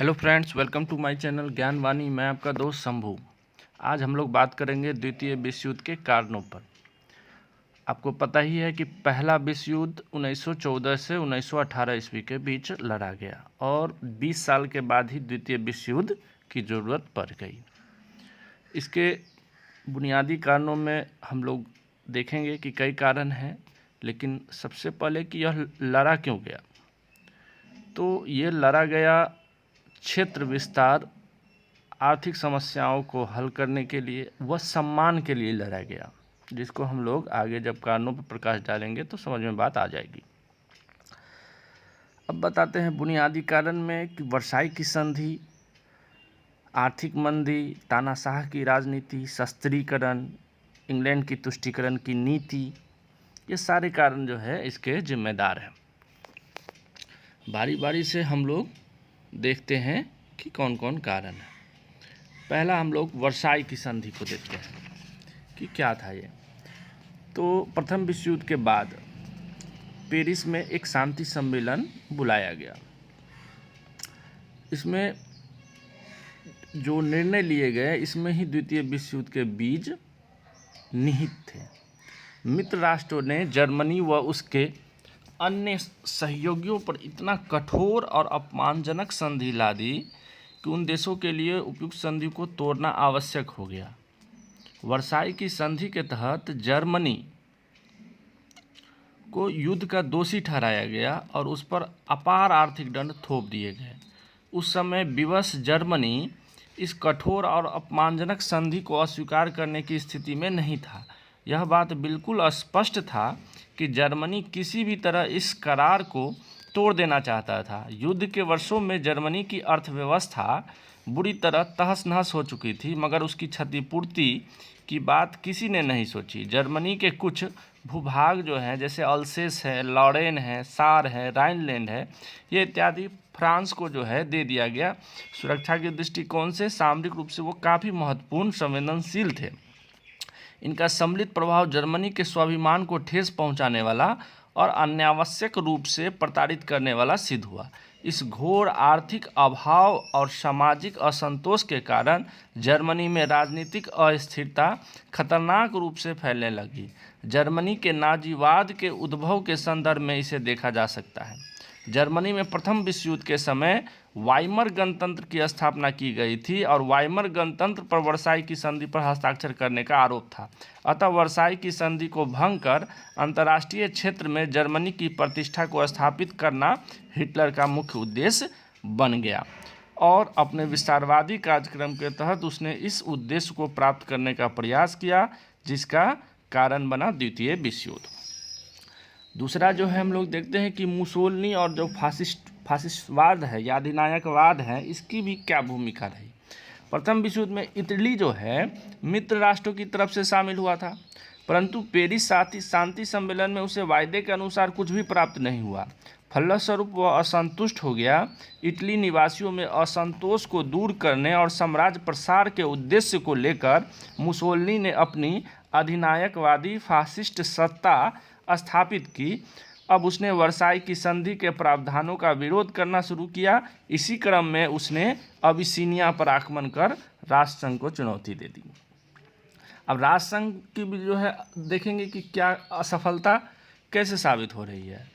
Hello friends, welcome to my channel Gyanvani. मैं आपका दोस्त शंभू। आज हम लोग बात करेंगे द्वितीय विश्व युद्ध के कारणों पर। आपको पता ही है कि पहला विश्व युद्ध 1914 से 1918 ईस्वी के बीच लड़ा गया और 20 साल के बाद ही द्वितीय विश्व युद्ध की ज़रूरत पड़ गई। इसके बुनियादी कारणों में हम लोग देखेंगे कि कई कारण हैं, लेकिन सबसे पहले कि यह लड़ा क्यों गया। तो ये लड़ा गया क्षेत्र विस्तार, आर्थिक समस्याओं को हल करने के लिए व सम्मान के लिए लड़ा गया, जिसको हम लोग आगे जब कारणों पर प्रकाश डालेंगे तो समझ में बात आ जाएगी। अब बताते हैं बुनियादी कारण में कि वर्साई की संधि, आर्थिक मंदी, तानाशाह की राजनीति, शस्त्रीकरण, इंग्लैंड की तुष्टीकरण की नीति, ये सारे कारण जो है इसके जिम्मेदार हैं। बारी बारी से हम लोग देखते हैं कि कौन कौन कारण है। पहला हम लोग वर्साई की संधि को देखते हैं कि क्या था ये। तो प्रथम विश्व युद्ध के बाद पेरिस में एक शांति सम्मेलन बुलाया गया। इसमें जो निर्णय लिए गए, इसमें ही द्वितीय विश्व युद्ध के बीज निहित थे। मित्र राष्ट्रों ने जर्मनी व उसके अन्य सहयोगियों पर इतना कठोर और अपमानजनक संधि ला दी कि उन देशों के लिए उपयुक्त संधि को तोड़ना आवश्यक हो गया। वर्साई की संधि के तहत जर्मनी को युद्ध का दोषी ठहराया गया और उस पर अपार आर्थिक दंड थोप दिए गए। उस समय विवश जर्मनी इस कठोर और अपमानजनक संधि को अस्वीकार करने की स्थिति में नहीं था। यह बात बिल्कुल स्पष्ट था कि जर्मनी किसी भी तरह इस करार को तोड़ देना चाहता था। युद्ध के वर्षों में जर्मनी की अर्थव्यवस्था बुरी तरह तहस नहस हो चुकी थी, मगर उसकी क्षतिपूर्ति की बात किसी ने नहीं सोची। जर्मनी के कुछ भूभाग जो हैं, जैसे अल्सेस है, लॉरेन है, सार है, राइनलैंड है, ये इत्यादि फ्रांस को जो है दे दिया गया। सुरक्षा के दृष्टिकोण से सामरिक रूप से वो काफ़ी महत्वपूर्ण, संवेदनशील थे। इनका सम्मिलित प्रभाव जर्मनी के स्वाभिमान को ठेस पहुंचाने वाला और अनावश्यक रूप से प्रताड़ित करने वाला सिद्ध हुआ। इस घोर आर्थिक अभाव और सामाजिक असंतोष के कारण जर्मनी में राजनीतिक अस्थिरता खतरनाक रूप से फैलने लगी। जर्मनी के नाजीवाद के उद्भव के संदर्भ में इसे देखा जा सकता है। जर्मनी में प्रथम विश्व युद्ध के समय वाइमर गणतंत्र की स्थापना की गई थी और वाइमर गणतंत्र पर वर्साई की संधि पर हस्ताक्षर करने का आरोप था। अतः वर्साई की संधि को भंग कर अंतर्राष्ट्रीय क्षेत्र में जर्मनी की प्रतिष्ठा को स्थापित करना हिटलर का मुख्य उद्देश्य बन गया और अपने विस्तारवादी कार्यक्रम के तहत उसने इस उद्देश्य को प्राप्त करने का प्रयास किया, जिसका कारण बना द्वितीय विश्व युद्ध। दूसरा जो है हम लोग देखते हैं कि मुसोलिनी और जो फासिस्टवाद है या अधिनायकवाद है, इसकी भी क्या भूमिका रही। प्रथम विश्व युद्ध में इटली जो है मित्र राष्ट्रों की तरफ से शामिल हुआ था, परंतु पेरिस शांति सम्मेलन में उसे वायदे के अनुसार कुछ भी प्राप्त नहीं हुआ। फलस्वरूप वह असंतुष्ट हो गया। इटली निवासियों में असंतोष को दूर करने और साम्राज्य प्रसार के उद्देश्य को लेकर मुसोलिनी ने अपनी अधिनायकवादी फासिस्ट सत्ता स्थापित की। अब उसने वर्साई की संधि के प्रावधानों का विरोध करना शुरू किया। इसी क्रम में उसने अबिसिनिया पर आक्रमण कर राष्ट्रसंघ को चुनौती दे दी। अब राष्ट्रसंघ की भी जो है देखेंगे कि क्या असफलता कैसे साबित हो रही है।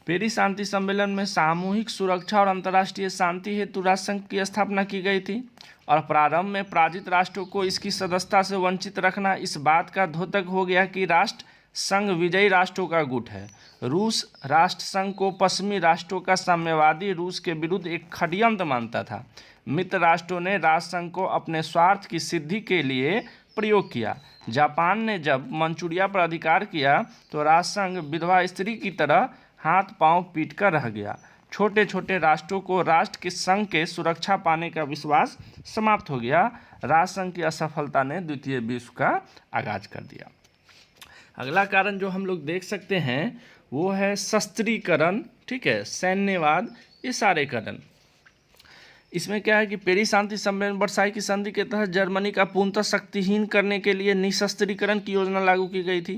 पेरिस शांति सम्मेलन में सामूहिक सुरक्षा और अंतर्राष्ट्रीय शांति हेतु राष्ट्रसंघ की स्थापना की गई थी और प्रारंभ में पराजित राष्ट्रों को इसकी सदस्यता से वंचित रखना इस बात का द्योतक हो गया कि राष्ट्र संघ विजयी राष्ट्रों का गुट है। रूस राष्ट्रसंघ को पश्चिमी राष्ट्रों का साम्यवादी रूस के विरुद्ध एक षड्यंत्र मानता था। मित्र राष्ट्रों ने राष्ट्रसंघ को अपने स्वार्थ की सिद्धि के लिए प्रयोग किया। जापान ने जब मंचूरिया पर अधिकार किया तो राष्ट्रसंघ विधवा स्त्री की तरह हाथ पांव पीट कर रह गया। छोटे छोटे राष्ट्रों को राष्ट्र के संघ के सुरक्षा पाने का विश्वास समाप्त हो गया। राष्ट्रसंघ की असफलता ने द्वितीय विश्व का आगाज कर दिया। अगला कारण जो हम लोग देख सकते हैं वो है शस्त्रीकरण, ठीक है, सैन्यवाद, ये सारे कारण। इसमें क्या है कि पेरिस शांति सम्मेलन वर्साई की संधि के तहत जर्मनी का पूर्णतः शक्तिहीन करने के लिए निशस्त्रीकरण की योजना लागू की गई थी।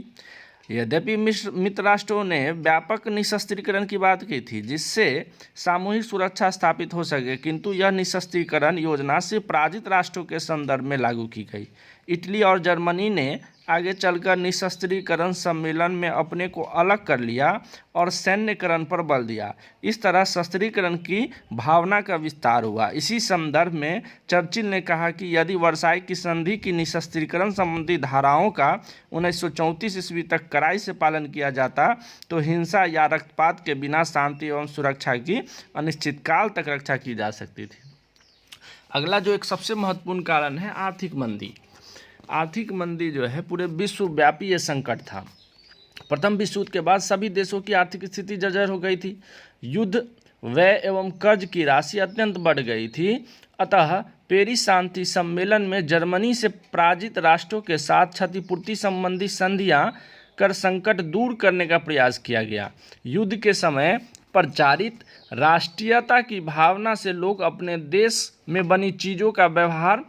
यद्यपि मित्र राष्ट्रों ने व्यापक निशस्त्रीकरण की बात की थी जिससे सामूहिक सुरक्षा स्थापित हो सके, किंतु यह निशस्त्रीकरण योजना सिर्फ पराजित राष्ट्रों के संदर्भ में लागू की गई। इटली और जर्मनी ने आगे चलकर निशस्त्रीकरण सम्मेलन में अपने को अलग कर लिया और सैन्यकरण पर बल दिया। इस तरह शस्त्रीकरण की भावना का विस्तार हुआ। इसी संदर्भ में चर्चिल ने कहा कि यदि वर्साई की संधि की निशस्त्रीकरण संबंधी धाराओं का 1934 ईस्वी तक कड़ाई से पालन किया जाता तो हिंसा या रक्तपात के बिना शांति एवं सुरक्षा की अनिश्चित काल तक रक्षा की जा सकती थी। अगला जो एक सबसे महत्वपूर्ण कारण है आर्थिक मंदी। आर्थिक मंदी जो है पूरे विश्वव्यापी ये संकट था। प्रथम विश्व युद्ध के बाद सभी देशों की आर्थिक स्थिति जर्जर हो गई थी। युद्ध, व्यय एवं कर्ज की राशि अत्यंत बढ़ गई थी। अतः पेरिस शांति सम्मेलन में जर्मनी से पराजित राष्ट्रों के साथ क्षतिपूर्ति संबंधी संधियां कर संकट दूर करने का प्रयास किया गया। युद्ध के समय प्रचारित राष्ट्रीयता की भावना से लोग अपने देश में बनी चीज़ों का व्यवहार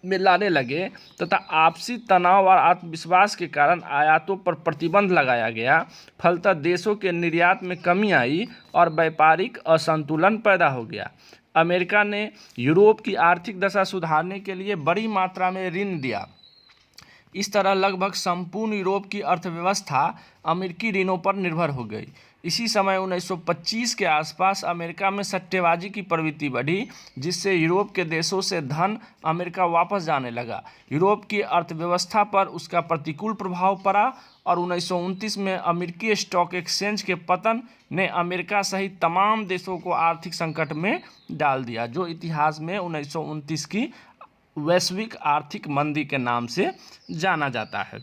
में लाने लगे तथा आपसी तनाव और आत्मविश्वास के कारण आयातों पर प्रतिबंध लगाया गया। फलतः देशों के निर्यात में कमी आई और व्यापारिक असंतुलन पैदा हो गया। अमेरिका ने यूरोप की आर्थिक दशा सुधारने के लिए बड़ी मात्रा में ऋण दिया। इस तरह लगभग संपूर्ण यूरोप की अर्थव्यवस्था अमेरिकी ऋणों पर निर्भर हो गई। इसी समय 1925 के आसपास अमेरिका में सट्टेबाजी की प्रवृत्ति बढ़ी, जिससे यूरोप के देशों से धन अमेरिका वापस जाने लगा। यूरोप की अर्थव्यवस्था पर उसका प्रतिकूल प्रभाव पड़ा और 1929 में अमेरिकी स्टॉक एक्सचेंज के पतन ने अमेरिका सहित तमाम देशों को आर्थिक संकट में डाल दिया, जो इतिहास में 1929 की वैश्विक आर्थिक मंदी के नाम से जाना जाता है।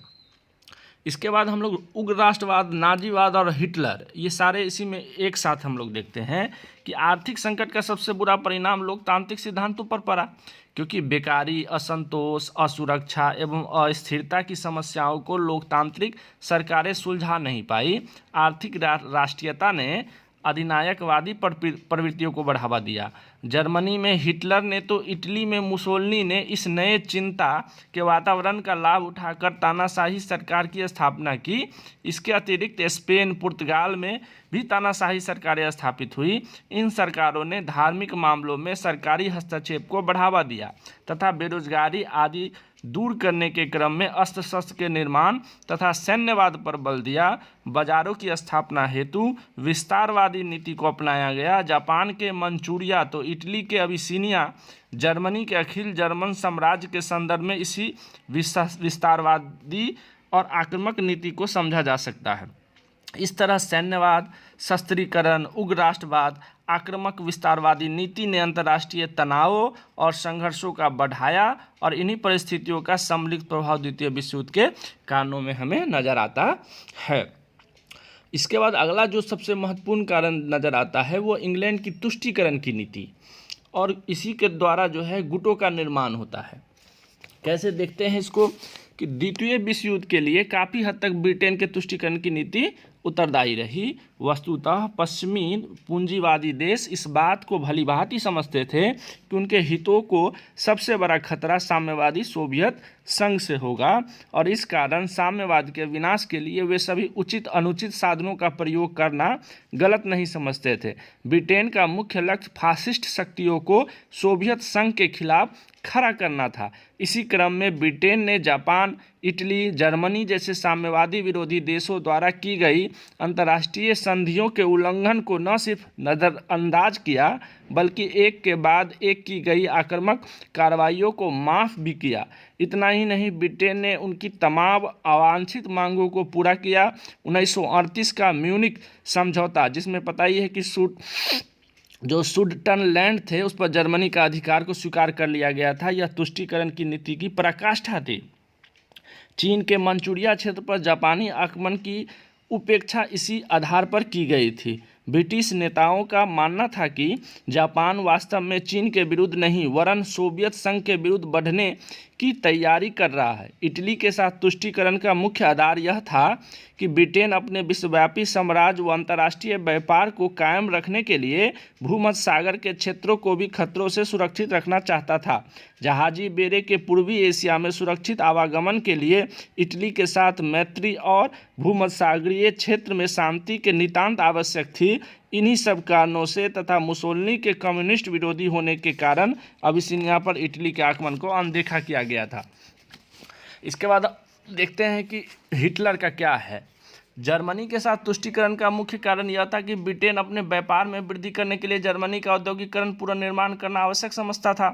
इसके बाद हम लोग उग्र राष्ट्रवाद, नाजीवाद और हिटलर, ये सारे इसी में एक साथ हम लोग देखते हैं कि आर्थिक संकट का सबसे बुरा परिणाम लोकतांत्रिक सिद्धांतों पर पड़ा, क्योंकि बेकारी, असंतोष, असुरक्षा एवं अस्थिरता की समस्याओं को लोकतांत्रिक सरकारें सुलझा नहीं पाई। आर्थिक राष्ट्रीयता ने अधिनायकवादी प्रवृत्तियों को बढ़ावा दिया। जर्मनी में हिटलर ने तो इटली में मुसोलिनी ने इस नए चिंता के वातावरण का लाभ उठाकर तानाशाही सरकार की स्थापना की। इसके अतिरिक्त स्पेन, पुर्तगाल में भी तानाशाही सरकारें स्थापित हुई। इन सरकारों ने धार्मिक मामलों में सरकारी हस्तक्षेप को बढ़ावा दिया तथा बेरोजगारी आदि दूर करने के क्रम में अस्त्र शस्त्र के निर्माण तथा सैन्यवाद पर बल दिया। बाजारों की स्थापना हेतु विस्तारवादी नीति को अपनाया गया। जापान के मंचूरिया तो इटली के अबिसिनिया, जर्मनी के अखिल जर्मन साम्राज्य के संदर्भ में इसी विस्तारवादी और आक्रामक नीति को समझा जा सकता है। इस तरह सैन्यवाद, शस्त्रीकरण, उग्र राष्ट्रवाद, आक्रामक विस्तारवादी नीति ने अंतर्राष्ट्रीय तनावों और संघर्षों का बढ़ाया और इन्हीं परिस्थितियों का सम्मिलित प्रभाव द्वितीय विश्व युद्ध के कारणों में हमें नजर आता है। इसके बाद अगला जो सबसे महत्वपूर्ण कारण नजर आता है वो इंग्लैंड की तुष्टीकरण की नीति, और इसी के द्वारा जो है गुटों का निर्माण होता है। कैसे देखते हैं इसको कि द्वितीय विश्व युद्ध के लिए काफ़ी हद तक ब्रिटेन के तुष्टीकरण की नीति उत्तरदायी रही। वस्तुतः पश्चिमी पूंजीवादी देश इस बात को भलीभांति समझते थे कि उनके हितों को सबसे बड़ा खतरा साम्यवादी सोवियत संघ से होगा, और इस कारण साम्यवाद के विनाश के लिए वे सभी उचित अनुचित साधनों का प्रयोग करना गलत नहीं समझते थे। ब्रिटेन का मुख्य लक्ष्य फासिस्ट शक्तियों को सोवियत संघ के खिलाफ खड़ा करना था। इसी क्रम में ब्रिटेन ने जापान, इटली, जर्मनी जैसे साम्यवादी विरोधी देशों द्वारा की गई अंतर्राष्ट्रीय संधियों के उल्लंघन को न सिर्फ नज़रअंदाज किया बल्कि एक के बाद एक की गई आक्रामक कार्रवाइयों को माफ़ भी किया। इतना ही नहीं, ब्रिटेन ने उनकी तमाम अवांछित मांगों को पूरा किया। 1938 का म्यूनिख समझौता, जिसमें पता ही है कि जो सुडेटनलैंड थे उस पर जर्मनी का अधिकार को स्वीकार कर लिया गया था, यह तुष्टीकरण की नीति की पराकाष्ठा थी। चीन के मंचूरिया क्षेत्र पर जापानी आक्रमण की उपेक्षा इसी आधार पर की गई थी। ब्रिटिश नेताओं का मानना था कि जापान वास्तव में चीन के विरुद्ध नहीं वरन सोवियत संघ के विरुद्ध बढ़ने की तैयारी कर रहा है। इटली के साथ तुष्टीकरण का मुख्य आधार यह था कि ब्रिटेन अपने विश्वव्यापी साम्राज्य व अंतर्राष्ट्रीय व्यापार को कायम रखने के लिए भूमध्य सागर के क्षेत्रों को भी खतरों से सुरक्षित रखना चाहता था। जहाजी बेड़े के पूर्वी एशिया में सुरक्षित आवागमन के लिए इटली के साथ मैत्री और भूमध्य सागरीय क्षेत्र में शांति के नितांत आवश्यक थी। इन्हीं सब कारणों से तथा मुसोलिनी के कम्युनिस्ट विरोधी होने के कारण अबिसिनिया पर इटली के आक्रमण को अनदेखा किया गया था। इसके बाद देखते हैं कि हिटलर का क्या है। जर्मनी के साथ तुष्टीकरण का मुख्य कारण यह था कि ब्रिटेन अपने व्यापार में वृद्धि करने के लिए जर्मनी का औद्योगिकरण पुनर्निर्माण करना आवश्यक समझता था।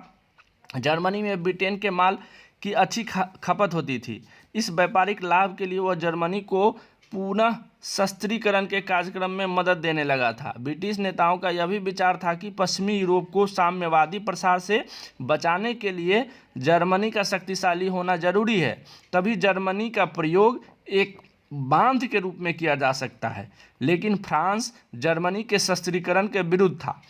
जर्मनी में ब्रिटेन के माल की अच्छी खपत होती थी। इस व्यापारिक लाभ के लिए वह जर्मनी को पुनः शस्त्रीकरण के कार्यक्रम में मदद देने लगा था। ब्रिटिश नेताओं का यह भी विचार था कि पश्चिमी यूरोप को साम्यवादी प्रसार से बचाने के लिए जर्मनी का शक्तिशाली होना जरूरी है। तभी जर्मनी का प्रयोग एक बांध के रूप में किया जा सकता है। लेकिन फ्रांस जर्मनी के शस्त्रीकरण के विरुद्ध था।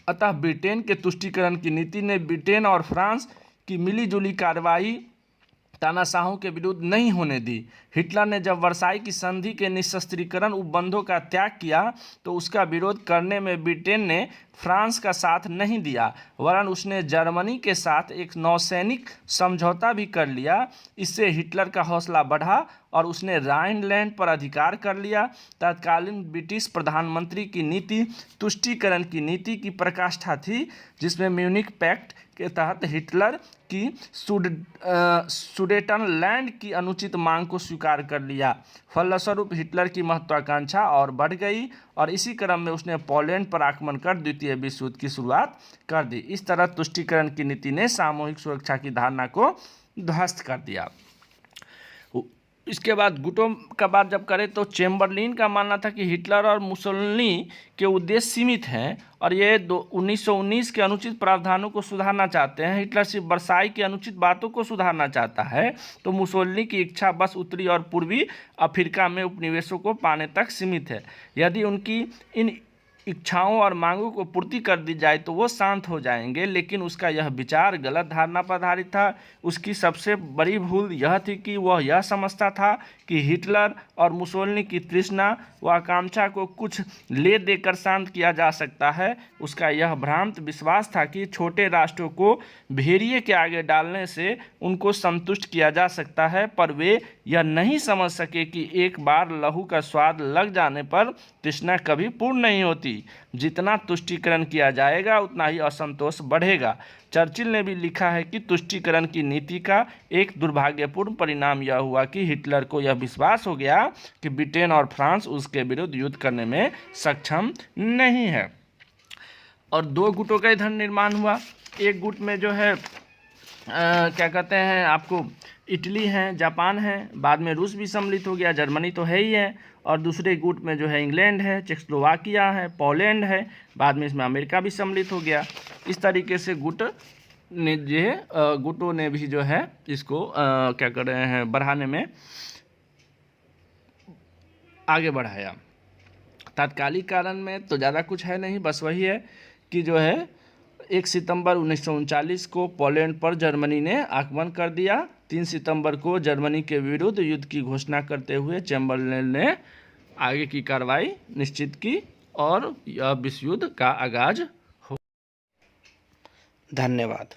अतः ब्रिटेन के तुष्टीकरण की नीति ने ब्रिटेन और फ्रांस की मिलीजुली कार्रवाई तानाशाहों के विरुद्ध नहीं होने दी। हिटलर ने जब वर्साई की संधि के निशस्त्रीकरण उपबंधों का त्याग किया तो उसका विरोध करने में ब्रिटेन ने फ्रांस का साथ नहीं दिया, वरन उसने जर्मनी के साथ एक नौसैनिक समझौता भी कर लिया। इससे हिटलर का हौसला बढ़ा और उसने राइनलैंड पर अधिकार कर लिया। तत्कालीन ब्रिटिश प्रधानमंत्री की नीति तुष्टीकरण की नीति की पराकाष्ठा थी, जिसमें म्यूनिख पैक्ट के तहत हिटलर की सुडेटनलैंड की अनुचित मांग को स्वीकार कर लिया। फलस्वरूप हिटलर की महत्वाकांक्षा और बढ़ गई और इसी क्रम में उसने पोलैंड पर आक्रमण कर द्वितीय विश्व युद्ध की शुरुआत कर दी। इस तरह तुष्टीकरण की नीति ने सामूहिक सुरक्षा की धारणा को ध्वस्त कर दिया। इसके बाद गुटों का बात जब करें तो चेम्बरलिन का मानना था कि हिटलर और मुसोलिनी के उद्देश्य सीमित हैं और ये 1919 के अनुचित प्रावधानों को सुधारना चाहते हैं। हिटलर सिर्फ वर्साई की अनुचित बातों को सुधारना चाहता है, तो मुसोलिनी की इच्छा बस उत्तरी और पूर्वी अफ्रीका में उपनिवेशों को पाने तक सीमित है। यदि उनकी इन इच्छाओं और मांगों को पूर्ति कर दी जाए तो वो शांत हो जाएंगे, लेकिन उसका यह विचार गलत धारणा पर आधारित था। उसकी सबसे बड़ी भूल यह थी कि वह यह समझता था कि हिटलर और मुसोलिनी की तृष्णा व आकांक्षा को कुछ ले देकर शांत किया जा सकता है। उसका यह भ्रांत विश्वास था कि छोटे राष्ट्रों को भेड़िए के आगे डालने से उनको संतुष्ट किया जा सकता है, पर वे यह नहीं समझ सके कि एक बार लहू का स्वाद लग जाने पर तृष्णा कभी पूर्ण नहीं होती। जितना तुष्टीकरण किया जाएगा उतना ही असंतोष बढ़ेगा। चर्चिल ने भी लिखा है कि तुष्टीकरण की नीति का एक दुर्भाग्यपूर्ण परिणाम यह हुआ कि हिटलर को यह विश्वास हो गया कि ब्रिटेन और फ्रांस उसके विरुद्ध युद्ध करने में सक्षम नहीं है। और दो गुटों का इधर निर्माण हुआ। एक गुट में जो है क्या कहते हैं आपको इटली है, जापान है, बाद में रूस भी सम्मिलित हो गया, जर्मनी तो है ही है, और दूसरे गुट में जो है इंग्लैंड है, चेकोस्लोवाकिया है, पोलैंड है, बाद में इसमें अमेरिका भी सम्मिलित हो गया। इस तरीके से गुटों ने भी जो है इसको क्या कर रहे हैं बढ़ाने में आगे बढ़ाया। तात्कालिक कारण में तो ज़्यादा कुछ है नहीं, बस वही है कि जो है 1 सितंबर 1939 को पोलैंड पर जर्मनी ने आक्रमण कर दिया। 3 सितंबर को जर्मनी के विरुद्ध युद्ध की घोषणा करते हुए चेम्बरलेन ने आगे की कार्रवाई निश्चित की और यह विश्व युद्ध का आगाज हो। धन्यवाद।